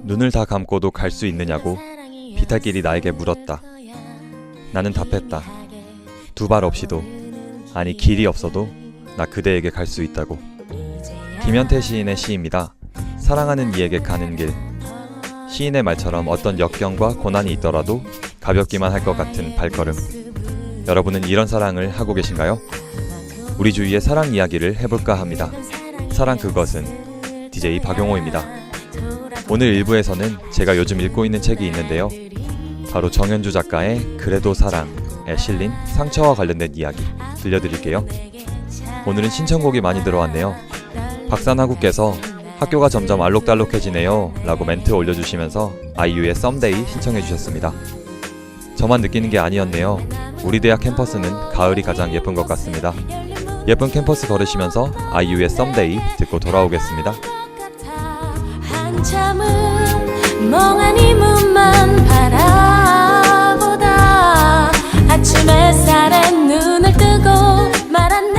눈을 다 감고도 갈 수 있느냐고 비탈길이 나에게 물었다. 나는 답했다. 두 발 없이도, 아니 길이 없어도 나 그대에게 갈 수 있다고. 김현태 시인의 시입니다. 사랑하는 이에게 가는 길. 시인의 말처럼 어떤 역경과 고난이 있더라도 가볍기만 할 것 같은 발걸음. 여러분은 이런 사랑을 하고 계신가요? 우리 주위의 사랑 이야기를 해볼까 합니다. 사랑 그것은 DJ 박용호입니다. 오늘 1부에서는 제가 요즘 읽고 있는 책이 있는데요. 바로 정현주 작가의 그래도 사랑에 실린 상처와 관련된 이야기 들려드릴게요. 오늘은 신청곡이 많이 들어왔네요. 박산하구께서 학교가 점점 알록달록해지네요 라고 멘트 올려주시면서 아이유의 썸데이 신청해주셨습니다. 저만 느끼는 게 아니었네요. 우리 대학 캠퍼스는 가을이 가장 예쁜 것 같습니다. 예쁜 캠퍼스 걸으시면서 아이유의 썸데이 듣고 돌아오겠습니다. 한참은 멍한 이 문만 바라보다 아침 햇살에 눈을 뜨고 말았네.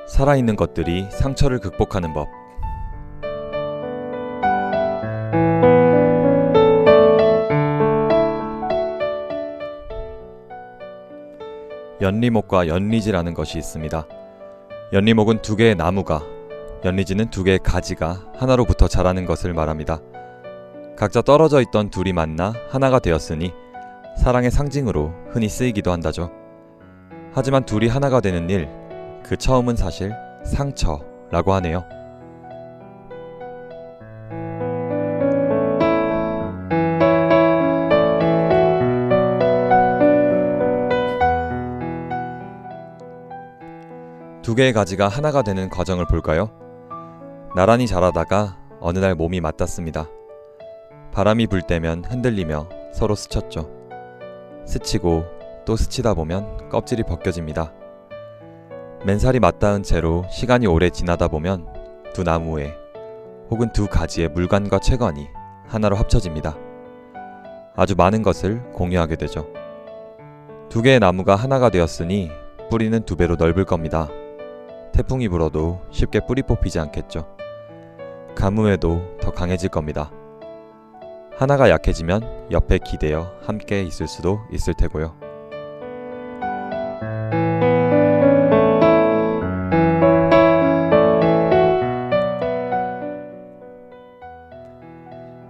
살아있는 것들이 상처를 극복하는 법. 연리목과 연리지라는 것이 있습니다. 연리목은 두 개의 나무가, 연리지는 두 개의 가지가 하나로 붙어 자라는 것을 말합니다. 각자 떨어져 있던 둘이 만나 하나가 되었으니 사랑의 상징으로 흔히 쓰이기도 한다죠. 하지만 둘이 하나가 되는 일, 그 처음은 사실 상처라고 하네요. 두 개의 가지가 하나가 되는 과정을 볼까요? 나란히 자라다가 어느 날 몸이 맞닿습니다. 바람이 불 때면 흔들리며 서로 스쳤죠. 스치고 또 스치다 보면 껍질이 벗겨집니다. 맨살이 맞닿은 채로 시간이 오래 지나다 보면 두 나무에 혹은 두 가지의 물관과 채관이 하나로 합쳐집니다. 아주 많은 것을 공유하게 되죠. 두 개의 나무가 하나가 되었으니 뿌리는 두 배로 넓을 겁니다. 태풍이 불어도 쉽게 뿌리 뽑히지 않겠죠. 가뭄에도 더 강해질 겁니다. 하나가 약해지면 옆에 기대어 함께 있을 수도 있을 테고요.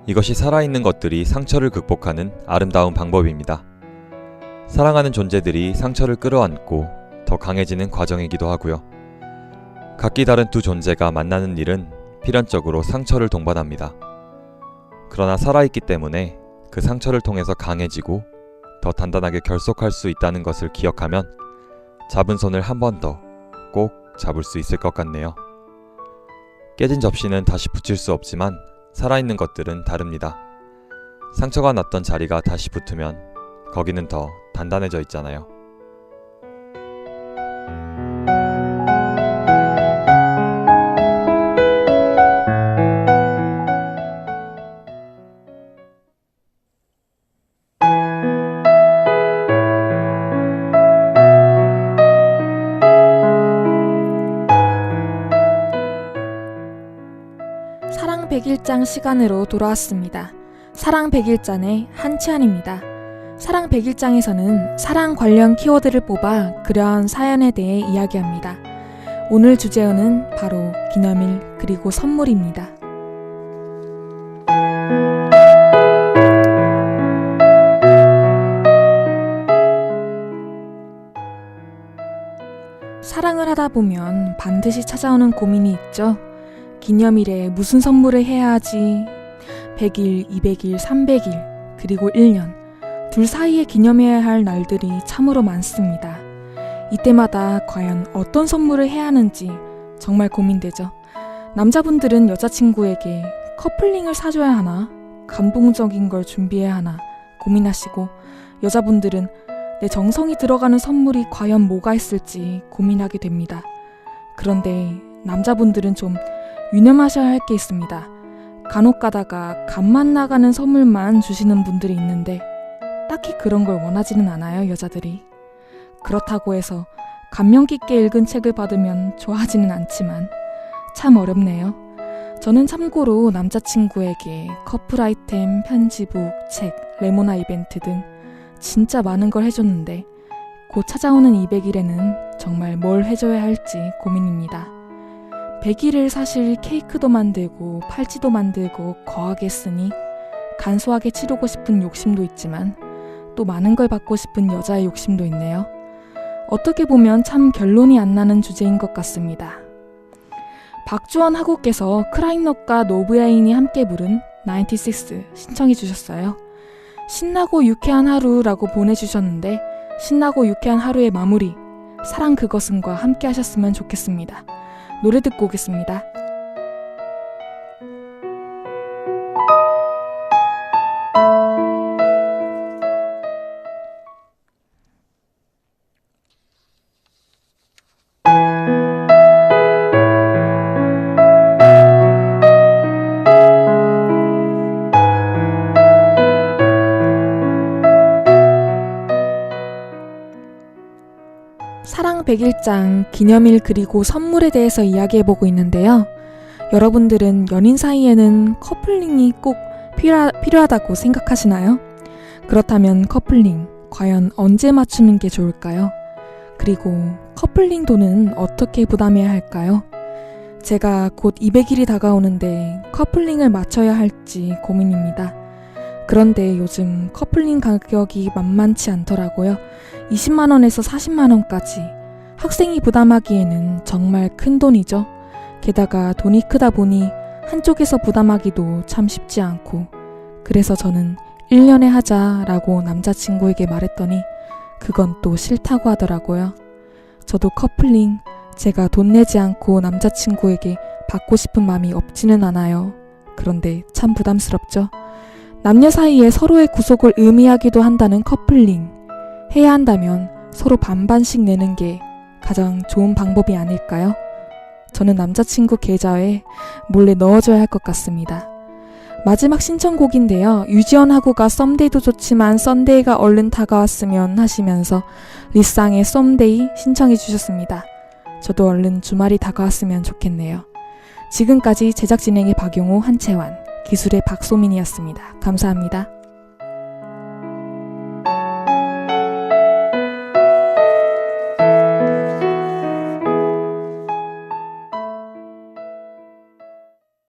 이것이 살아있는 것들이 상처를 극복하는 아름다운 방법입니다. 사랑하는 존재들이 상처를 끌어안고 더 강해지는 과정이기도 하고요. 각기 다른 두 존재가 만나는 일은 필연적으로 상처를 동반합니다. 그러나 살아있기 때문에 그 상처를 통해서 강해지고 더 단단하게 결속할 수 있다는 것을 기억하면 잡은 손을 한 번 더 꼭 잡을 수 있을 것 같네요. 깨진 접시는 다시 붙일 수 없지만 살아있는 것들은 다릅니다. 상처가 났던 자리가 다시 붙으면 거기는 더 단단해져 있잖아요. 사랑 100일장 시간으로 돌아왔습니다. 사랑 100일장의 한치안입니다. 사랑 100일장에서는 사랑 관련 키워드를 뽑아 그러한 사연에 대해 이야기합니다. 오늘 주제어는 바로 기념일 그리고 선물입니다. 사랑을 하다 보면 반드시 찾아오는 고민이 있죠. 기념일에 무슨 선물을 해야 하지? 100일, 200일, 300일, 그리고 1년. 둘 사이에 기념해야 할 날들이 참으로 많습니다. 이때마다 과연 어떤 선물을 해야 하는지 정말 고민되죠. 남자분들은 여자친구에게 커플링을 사줘야 하나? 감동적인 걸 준비해야 하나? 고민하시고, 여자분들은 내 정성이 들어가는 선물이 과연 뭐가 있을지 고민하게 됩니다. 그런데 남자분들은 좀 유념하셔야 할 게 있습니다. 간혹 가다가 값만 나가는 선물만 주시는 분들이 있는데 딱히 그런 걸 원하지는 않아요, 여자들이. 그렇다고 해서 감명 깊게 읽은 책을 받으면 좋아하지는 않지만 참 어렵네요. 저는 참고로 남자친구에게 커플 아이템, 편지북, 책, 레모나 이벤트 등 진짜 많은 걸 해줬는데 곧 찾아오는 200일에는 정말 뭘 해줘야 할지 고민입니다. 100일을 사실 케이크도 만들고 팔찌도 만들고 거하게 했으니 간소하게 치르고 싶은 욕심도 있지만 또 많은 걸 받고 싶은 여자의 욕심도 있네요. 어떻게 보면 참 결론이 안 나는 주제인 것 같습니다. 박주원 하구께서 크라잉넛과 노브레인이 함께 부른 96 신청해 주셨어요. 신나고 유쾌한 하루라고 보내주셨는데 신나고 유쾌한 하루의 마무리 사랑 그것은과 함께 하셨으면 좋겠습니다. 노래 듣고 오겠습니다. 사랑 100일장 기념일 그리고 선물에 대해서 이야기해보고 있는데요. 여러분들은 연인 사이에는 커플링이 꼭 필요하다고 생각하시나요? 그렇다면 커플링 과연 언제 맞추는 게 좋을까요? 그리고 커플링 돈은 어떻게 부담해야 할까요? 제가 곧 200일이 다가오는데 커플링을 맞춰야 할지 고민입니다. 그런데 요즘 커플링 가격이 만만치 않더라고요. 20만원에서 40만원까지 학생이 부담하기에는 정말 큰 돈이죠. 게다가 돈이 크다 보니 한쪽에서 부담하기도 참 쉽지 않고 그래서 저는 1년에 하자라고 남자친구에게 말했더니 그건 또 싫다고 하더라고요. 저도 커플링 제가 돈 내지 않고 남자친구에게 받고 싶은 마음이 없지는 않아요. 그런데 참 부담스럽죠. 남녀 사이에 서로의 구속을 의미하기도 한다는 커플링. 해야 한다면 서로 반반씩 내는 게 가장 좋은 방법이 아닐까요? 저는 남자친구 계좌에 몰래 넣어줘야 할 것 같습니다. 마지막 신청곡인데요. 유지연 하구가 썸데이도 좋지만 썬데이가 얼른 다가왔으면 하시면서 리쌍의 썸데이 신청해 주셨습니다. 저도 얼른 주말이 다가왔으면 좋겠네요. 지금까지 제작 진행의 박용호, 한채환, 기술의 박소민이었습니다. 감사합니다.